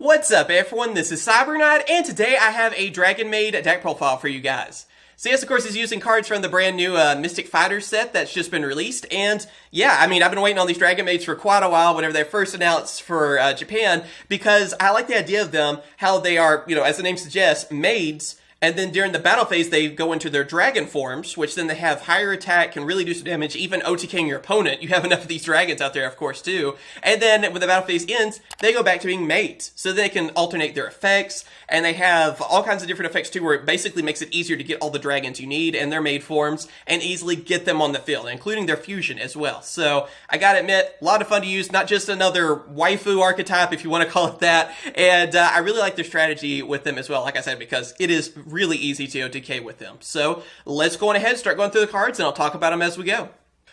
What's up everyone, this is CyberKnight, and today I have a DRAGONMAID deck profile for you guys. So yes, of course, is using cards from the brand new Mystic Fighters set that's just been released, and yeah, I mean, I've been waiting on these DRAGONMAIDs for quite a while whenever they first announced for Japan, because I like the idea of them, how they are, you know, as the name suggests, maids, and then during the battle phase, they go into their dragon forms, which then they have higher attack, can really do some damage, even OTKing your opponent. You have enough of these dragons out there, of course, too. And then when the battle phase ends, they go back to being maids. So they can alternate their effects, and they have all kinds of different effects, too, where it basically makes it easier to get all the dragons you need in their maid forms, and easily get them on the field, including their fusion as well. So, I gotta admit, a lot of fun to use, not just another waifu archetype, if you want to call it that, and I really like their strategy with them as well, like I said, because it is really easy to OTK with them. So let's go on ahead, start going through the cards, and I'll talk about them as we go.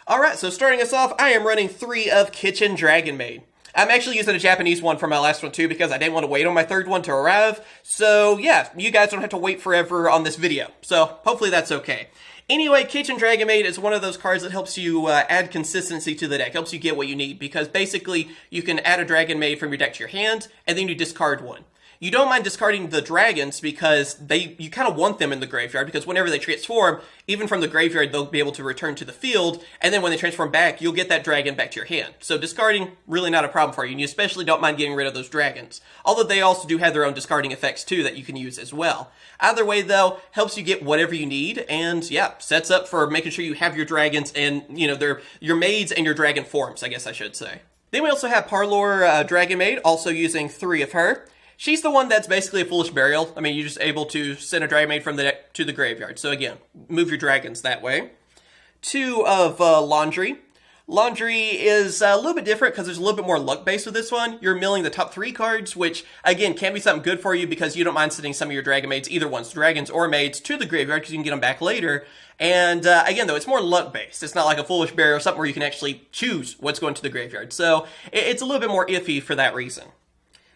Alright, so starting us off, I am running 3 of Kitchen DRAGONMAID. I'm actually using a Japanese one for my last one too, because I didn't want to wait on my third one to arrive. So yeah, you guys don't have to wait forever on this video. So hopefully that's okay. Anyway, Kitchen DRAGONMAID is one of those cards that helps you add consistency to the deck, helps you get what you need, because basically you can add a DRAGONMAID from your deck to your hand, and then you discard one. You don't mind discarding the dragons because you kind of want them in the graveyard, because whenever they transform, even from the graveyard, they'll be able to return to the field, and then when they transform back, you'll get that dragon back to your hand. So discarding, really not a problem for you, and you especially don't mind getting rid of those dragons. Although they also do have their own discarding effects too that you can use as well. Either way though, helps you get whatever you need, and yeah, sets up for making sure you have your dragons and, you know, they're your maids and your dragon forms, I guess I should say. Then we also have Parlor DRAGONMAID, also using 3 of her. She's the one that's basically a foolish burial. I mean, you're just able to send a DRAGONMAID from the deck to the graveyard. So again, move your dragons that way. 2 of Laundry. Laundry is a little bit different because there's a little bit more luck based with this one. You're milling the top 3 cards, which again can be something good for you because you don't mind sending some of your DRAGONMAIDs, either ones, dragons or maids, to the graveyard because you can get them back later. And again, though, it's more luck based. It's not like a foolish burial or something where you can actually choose what's going to the graveyard. So it's a little bit more iffy for that reason.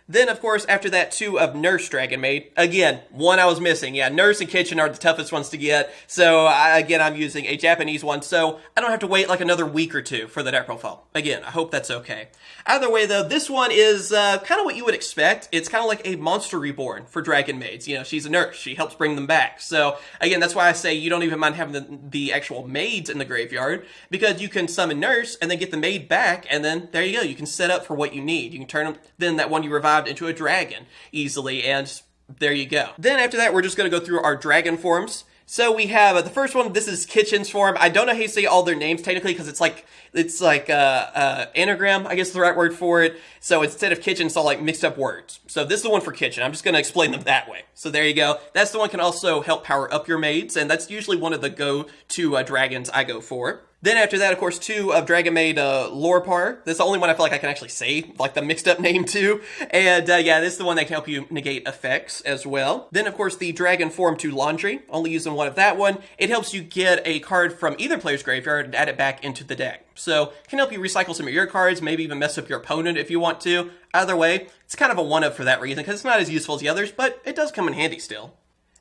Then, of course, after that, 2 of Nurse DRAGONMAID. Again, one I was missing. Yeah, Nurse and Kitchen are the toughest ones to get. So, again, I'm using a Japanese one, so I don't have to wait like another week or 2 for the deck profile. Again, I hope that's okay. Either way, though, this one is kind of what you would expect. It's kind of like a monster reborn for DRAGONMAIDs. You know, she's a nurse. She helps bring them back. So, again, that's why I say you don't even mind having the actual maids in the graveyard, because you can summon Nurse and then get the maid back, and then there you go. You can set up for what you need. You can turn them, then that one you revive into a dragon easily, and there you go. Then after that, we're just going to go through our dragon forms. So we have the first one. This is Kitchen's form. I don't know how you say all their names technically because it's like anagram, I guess is the right word for it. So instead of Kitchen, it's all like mixed up words. So this is the one for Kitchen. I'm just going to explain them that way. So there you go. That's the one can also help power up your maids, and that's usually one of the go-to dragons I go for. Then after that, of course, 2 of DRAGONMAID Lorpar. This is the only one I feel like I can actually say, like the mixed up name too. And yeah, this is the one that can help you negate effects as well. Then, of course, the Dragon Form 2 Laundry. Only using 1 of that one. It helps you get a card from either player's graveyard and add it back into the deck. So, can help you recycle some of your cards, maybe even mess up your opponent if you want to. Either way, it's kind of a one-up for that reason, because it's not as useful as the others, but it does come in handy still.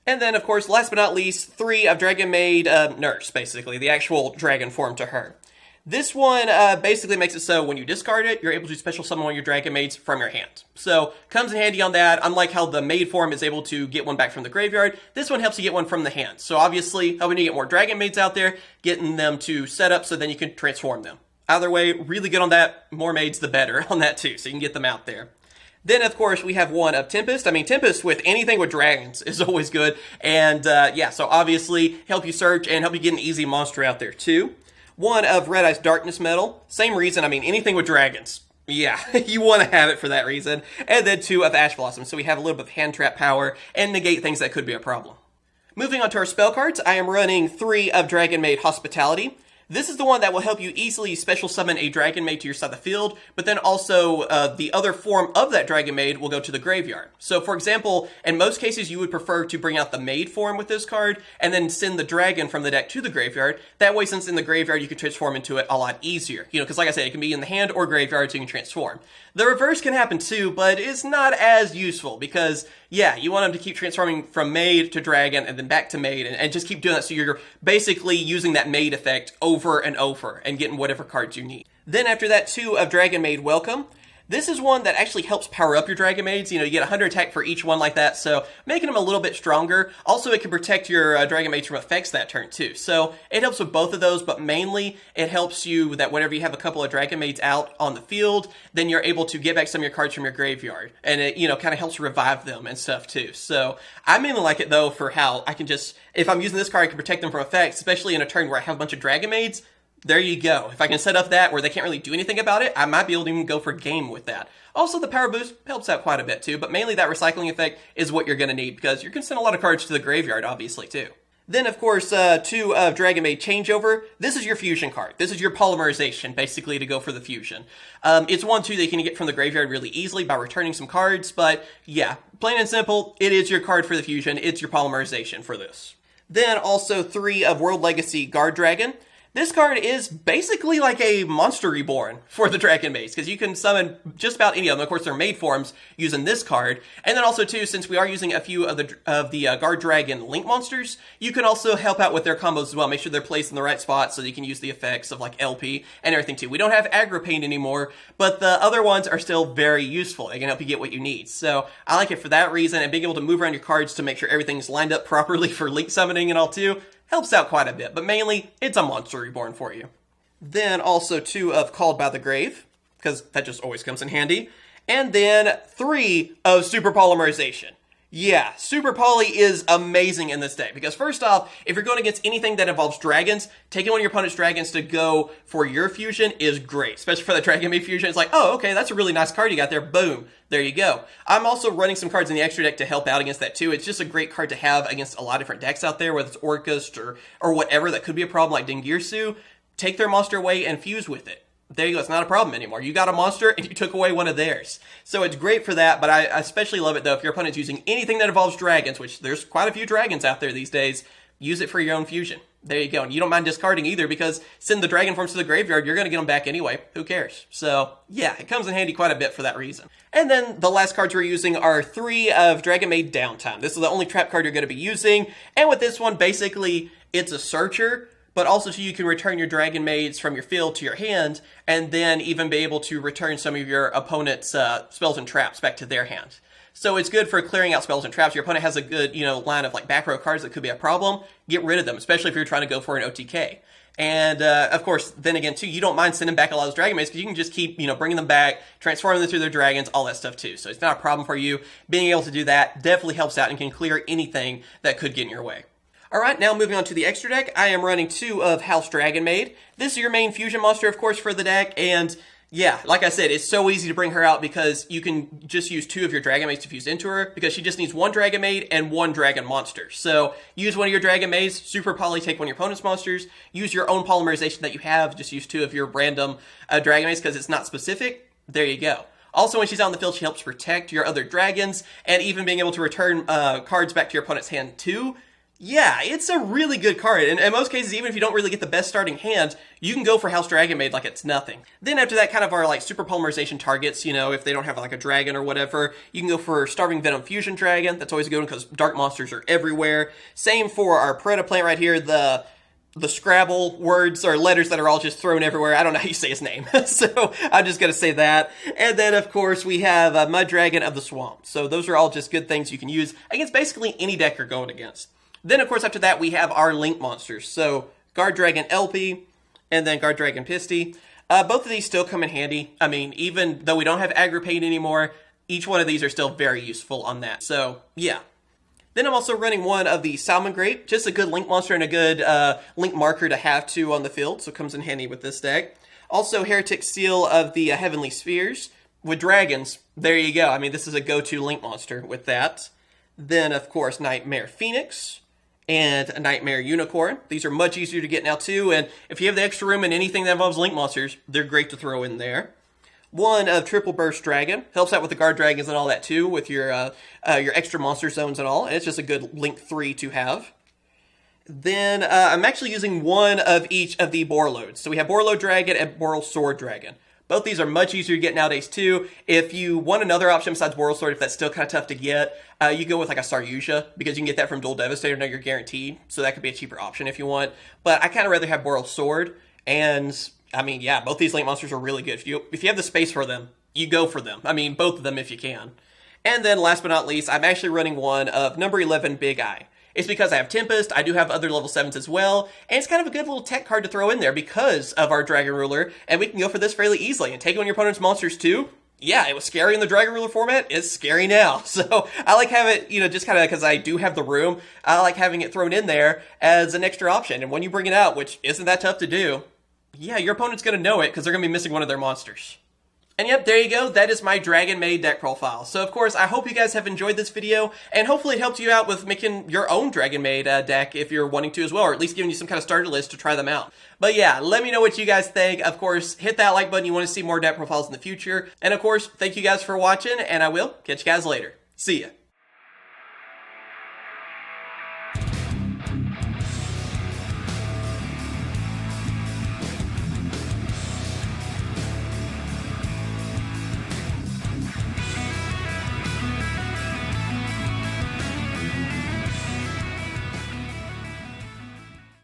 And then, of course, last but not least, 3 of DRAGONMAID Nurse, basically, the actual dragon form to her. This one basically makes it so when you discard it, you're able to special summon one of your DRAGONMAIDs from your hand. So, comes in handy on that. Unlike how the Maid form is able to get one back from the graveyard, this one helps you get one from the hand. So obviously, helping you get more DRAGONMAIDs out there, getting them to set up so then you can transform them. Either way, really good on that. More maids, the better on that too, so you can get them out there. Then, of course, we have 1 of Tempest. I mean, Tempest with anything with dragons is always good. And, yeah, so obviously, help you search and help you get an easy monster out there, too. 1 of Red Eye's Darkness Metal. Same reason, I mean, anything with dragons. Yeah, you want to have it for that reason. And then 2 of Ash Blossom. So we have a little bit of hand trap power and negate things that could be a problem. Moving on to our spell cards, I am running 3 of DRAGONMAID Hospitality. This is the one that will help you easily special summon a DRAGONMAID to your side of the field, but then also the other form of that DRAGONMAID will go to the graveyard. So for example, in most cases you would prefer to bring out the Maid form with this card, and then send the dragon from the deck to the graveyard. That way, since in the graveyard you can transform into it a lot easier. You know, because like I said, it can be in the hand or graveyard so you can transform. The reverse can happen too, but it's not as useful because, yeah, you want them to keep transforming from Maid to Dragon and then back to Maid and just keep doing that so you're basically using that Maid effect over and over and getting whatever cards you need. Then after that, 2 of DRAGONMAID Welcome. This is one that actually helps power up your Dragon Maids. You know, you get 100 attack for each one like that, so making them a little bit stronger. Also, it can protect your Dragon Maids from effects that turn too. So it helps with both of those, but mainly it helps you that whenever you have a couple of Dragon Maids out on the field, then you're able to get back some of your cards from your graveyard. And it, you know, kind of helps revive them and stuff too. So I mainly like it though for how I can just, if I'm using this card, I can protect them from effects, especially in a turn where I have a bunch of Dragon Maids. There you go. If I can set up that where they can't really do anything about it, I might be able to even go for game with that. Also, the power boost helps out quite a bit too, but mainly that recycling effect is what you're going to need because you're going to send a lot of cards to the graveyard, obviously, too. Then, of course, 2 of Dragon Maid Changeover. This is your fusion card. This is your polymerization, basically, to go for the fusion. It's 1/2 that you can get from the graveyard really easily by returning some cards, but yeah, plain and simple, it is your card for the fusion. It's your polymerization for this. Then also 3 of World Legacy Guard Dragon. This card is basically like a Monster Reborn for the Dragon Maids, because you can summon just about any of them. Of course, they're Maid forms using this card. And then also, too, since we are using a few of the Guard Dragon Link monsters, you can also help out with their combos as well. Make sure they're placed in the right spot so you can use the effects of, like, LP and everything, too. We don't have Aggro Pain anymore, but the other ones are still very useful. They can help you get what you need. So I like it for that reason, and being able to move around your cards to make sure everything's lined up properly for Link summoning and all, too, helps out quite a bit, but mainly, it's a Monster Reborn for you. Then also 2 of Called by the Grave, because that just always comes in handy. And then 3 of Super Polymerization. Yeah, Super Poly is amazing in this deck, because first off, if you're going against anything that involves dragons, taking one of your opponent's dragons to go for your fusion is great, especially for the Dragon Maid fusion. It's like, oh, okay, that's a really nice card you got there, boom, there you go. I'm also running some cards in the extra deck to help out against that too. It's just a great card to have against a lot of different decks out there, whether it's Orcust or whatever that could be a problem like Dingirsu. Take their monster away and fuse with it. There you go, it's not a problem anymore. You got a monster and you took away one of theirs. So it's great for that, but I especially love it though if your opponent's using anything that involves dragons, which there's quite a few dragons out there these days, use it for your own fusion. There you go, and you don't mind discarding either because send the dragon forms to the graveyard, you're going to get them back anyway. Who cares? So yeah, it comes in handy quite a bit for that reason. And then the last cards we're using are 3 of Dragon Maid Downtime. This is the only trap card you're going to be using, and with this one, basically, it's a searcher, but also so you can return your Dragon Maids from your field to your hand, and then even be able to return some of your opponent's spells and traps back to their hand. So it's good for clearing out spells and traps. Your opponent has a good, line of like back row cards that could be a problem. Get rid of them, especially if you're trying to go for an OTK. And of course, then again too, you don't mind sending back a lot of those Dragon Maids because you can just keep, bringing them back, transforming them through their dragons, all that stuff too. So it's not a problem for you. Being able to do that definitely helps out and can clear anything that could get in your way. Alright, now moving on to the extra deck, I am running 2 of House Dragon Maid. This is your main fusion monster, of course, for the deck, and yeah, like I said, it's so easy to bring her out because you can just use 2 of your Dragon Maids to fuse into her, because she just needs 1 Dragon Maid and 1 Dragon Monster. So, use one of your Dragon Maids, Super Poly, take one of your opponent's monsters, use your own polymerization that you have, just use 2 of your random Dragon Maids because it's not specific. There you go. Also, when she's out in the field, she helps protect your other dragons, and even being able to return cards back to your opponent's hand too. Yeah, it's a really good card, and in most cases, even if you don't really get the best starting hand, you can go for House Dragon Maid like it's nothing. Then after that, kind of our like super polymerization targets, if they don't have like a dragon or whatever, you can go for Starving Venom Fusion Dragon. That's always a good one because dark monsters are everywhere. Same for our Predaplant right here, the Scrabble words or letters that are all just thrown everywhere. I don't know how you say his name, so I'm just going to say that. And then, of course, we have Mud Dragon of the Swamp. So those are all just good things you can use against basically any deck you're going against. Then, of course, after that, we have our Link monsters. So, Guard Dragon LP, and then Guard Dragon Pisty. Both of these still come in handy. I mean, even though we don't have Aggro Pain anymore, each one of these are still very useful on that. So, yeah. Then I'm also running one of the Salmon Grape. Just a good Link monster and a good Link marker to have, too, on the field. So, it comes in handy with this deck. Also, Heretic Seal of the Heavenly Spheres. With dragons, there you go. I mean, this is a go-to Link monster with that. Then, of course, Nightmare Phoenix and a Nightmare Unicorn. These are much easier to get now too, and if you have the extra room in anything that involves Link monsters, they're great to throw in there. One of Triple Burst Dragon. Helps out with the guard dragons and all that too, with your extra monster zones and all, and it's just a good Link 3 to have. Then I'm actually using one of each of the Borloads. So we have Borload Dragon and Boral Sword Dragon. Both these are much easier to get nowadays too. If you want another option besides Boral Sword, if that's still kind of tough to get, you go with like a Saryuja, because you can get that from Dual Devastator, now you're guaranteed, so that could be a cheaper option if you want. But I kind of rather have Boral Sword, and I mean, yeah, both these Link monsters are really good. If you have the space for them, you go for them. I mean, both of them if you can. And then last but not least, I'm actually running one of number 11 Big Eye. It's because I have Tempest, I do have other level 7s as well, and it's kind of a good little tech card to throw in there because of our Dragon Ruler, and we can go for this fairly easily. And take on your opponent's monsters too, yeah, it was scary in the Dragon Ruler format, it's scary now. So I like having it, just kind of, because I do have the room, I like having it thrown in there as an extra option. And when you bring it out, which isn't that tough to do, yeah, your opponent's going to know it because they're going to be missing one of their monsters. And yep, there you go. That is my DRAGONMAID deck profile. So of course, I hope you guys have enjoyed this video, and hopefully it helped you out with making your own DRAGONMAID deck if you're wanting to as well, or at least giving you some kind of starter list to try them out. But yeah, let me know what you guys think. Of course, hit that like button. You want to see more deck profiles in the future. And of course, thank you guys for watching, and I will catch you guys later. See ya.